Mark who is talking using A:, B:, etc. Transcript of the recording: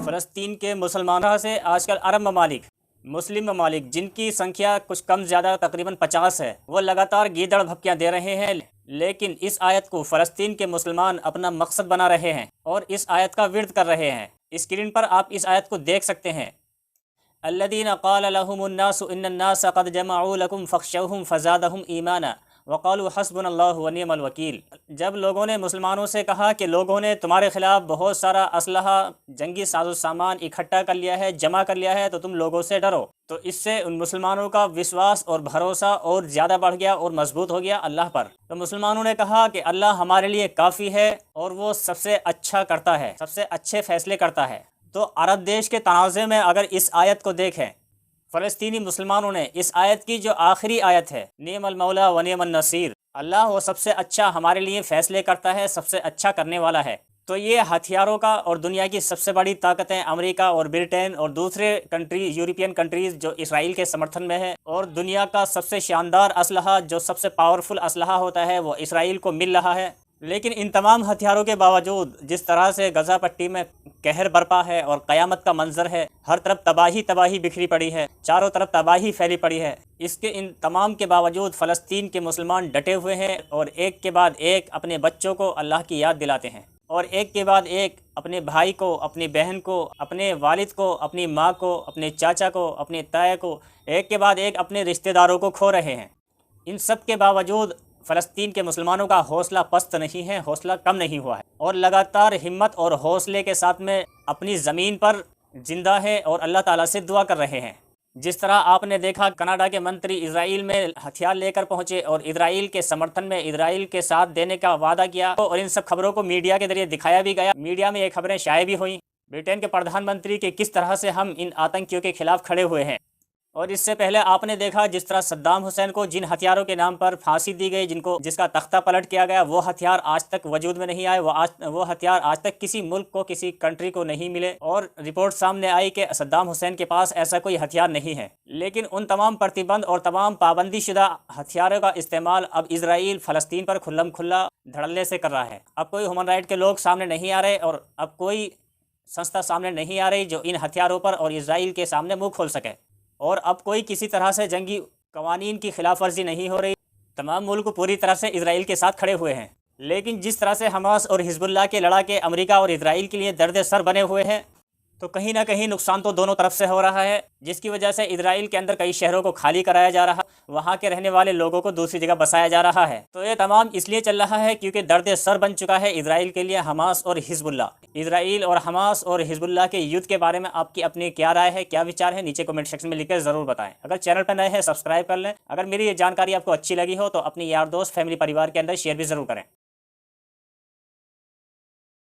A: فلسطین کے مسلمانوں سے آج کل عرب ممالک، مسلم ممالک جن کی سنکھیا کچھ کم زیادہ تقریباً 50 ہے، وہ لگاتار گیدڑ بھپکیاں دے رہے ہیں، لیکن اس آیت کو فلسطین کے مسلمان اپنا مقصد بنا رہے ہیں اور اس آیت کا ورد کر رہے ہیں۔ اسکرین پر آپ اس آیت کو دیکھ سکتے ہیں۔ الذین قال لهم الناس ان الناس قد جمعوا لكم فاخشوهم فزادهم ایمانا وقالوا حسبنا اللہ ونعم الوکیل۔ جب لوگوں نے مسلمانوں سے کہا کہ لوگوں نے تمہارے خلاف بہت سارا اسلحہ، جنگی ساز و سامان اکٹھا کر لیا ہے، جمع کر لیا ہے، تو تم لوگوں سے ڈرو، تو اس سے ان مسلمانوں کا وشواس اور بھروسہ اور زیادہ بڑھ گیا اور مضبوط ہو گیا اللہ پر۔ تو مسلمانوں نے کہا کہ اللہ ہمارے لیے کافی ہے اور وہ سب سے اچھا کرتا ہے، سب سے اچھے فیصلے کرتا ہے۔ تو عرب دیش کے تناظر میں اگر اس آیت کو دیکھیں، فلسطینی مسلمانوں نے اس آیت کی جو آخری آیت ہے، نعم المولا و نعم النصیر، اللہ وہ سب سے اچھا ہمارے لیے فیصلے کرتا ہے، سب سے اچھا کرنے والا ہے، تو یہ ہتھیاروں کا اور دنیا کی سب سے بڑی طاقتیں امریکہ اور برٹین اور دوسرے یورپین کنٹریز جو اسرائیل کے سمرتھن میں ہے، اور دنیا کا سب سے شاندار اسلحہ جو سب سے پاورفل اسلحہ ہوتا ہے وہ اسرائیل کو مل رہا ہے۔ لیکن ان تمام ہتھیاروں کے باوجود جس طرح سے غزہ پٹی میں قہر برپا ہے اور قیامت کا منظر ہے، ہر طرف تباہی تباہی بکھری پڑی ہے، چاروں طرف تباہی پھیلی پڑی ہے، اس کے ان تمام کے باوجود فلسطین کے مسلمان ڈٹے ہوئے ہیں اور ایک کے بعد ایک اپنے بچوں کو اللہ کی یاد دلاتے ہیں، اور ایک کے بعد ایک اپنے بھائی کو، اپنی بہن کو، اپنے والد کو، اپنی ماں کو، اپنے چاچا کو، اپنے تایا کو، ایک کے بعد ایک اپنے رشتہ داروں کو کھو رہے ہیں۔ ان سب کے باوجود فلسطین کے مسلمانوں کا حوصلہ پست نہیں ہے، حوصلہ کم نہیں ہوا ہے، اور لگاتار ہمت اور حوصلے کے ساتھ میں اپنی زمین پر زندہ ہے اور اللہ تعالیٰ سے دعا کر رہے ہیں۔ جس طرح آپ نے دیکھا کینیڈا کے منتری اسرائیل میں ہتھیار لے کر پہنچے اور اسرائیل کے سمرتھن میں اسرائیل کے ساتھ دینے کا وعدہ کیا، اور ان سب خبروں کو میڈیا کے ذریعے دکھایا بھی گیا، میڈیا میں یہ خبریں شائع بھی ہوئیں برٹین کے پردھان منتری کے کس طرح سے ہم ان آتنکیوں کے خلاف کھڑے ہوئے ہیں۔ اور اس سے پہلے آپ نے دیکھا جس طرح صدام حسین کو جن ہتھیاروں کے نام پر پھانسی دی گئی، جس کا تختہ پلٹ کیا گیا، وہ ہتھیار آج تک وجود میں نہیں آئے، وہ ہتھیار آج تک کسی ملک کو، کسی کنٹری کو نہیں ملے، اور رپورٹ سامنے آئی کہ صدام حسین کے پاس ایسا کوئی ہتھیار نہیں ہے۔ لیکن ان تمام پرتیبند اور تمام پابندی شدہ ہتھیاروں کا استعمال اب اسرائیل فلسطین پر کھلم کھلا دھڑلے سے کر رہا ہے۔ اب کوئی ہیومن رائٹ کے لوگ سامنے نہیں آ رہے، اور اب کوئی سنستھا سامنے نہیں آ رہی جو ان ہتھیاروں پر اور اسرائیل کے سامنے منہ کھول سکے، اور اب کوئی کسی طرح سے جنگی قوانین کی خلاف ورزی نہیں ہو رہی۔ تمام ملک پوری طرح سے اسرائیل کے ساتھ کھڑے ہوئے ہیں، لیکن جس طرح سے حماس اور حزب اللہ کے لڑاکے امریکہ اور اسرائیل کے لیے درد سر بنے ہوئے ہیں، تو کہیں نہ کہیں نقصان تو دونوں طرف سے ہو رہا ہے، جس کی وجہ سے اسرائیل کے اندر کئی شہروں کو خالی کرایا جا رہا، وہاں کے رہنے والے لوگوں کو دوسری جگہ بسایا جا رہا ہے۔ تو یہ تمام اس لیے چل رہا ہے کیونکہ درد سر بن چکا ہے اسرائیل کے لیے حماس اور حزب اللہ۔ اسرائیل اور حماس اور حزب اللہ کے یدھ کے بارے میں آپ کی اپنی کیا رائے ہے، کیا وچار ہے، نیچے کمنٹ سیکشن میں لکھ کر ضرور بتائیں۔ اگر چینل پر نئے ہیں سبسکرائب کر لیں۔ اگر میری یہ جانکاری آپ کو اچھی لگی ہو تو اپنی یار دوست، فیملی، پریوار کے اندر شیئر بھی ضرور کریں۔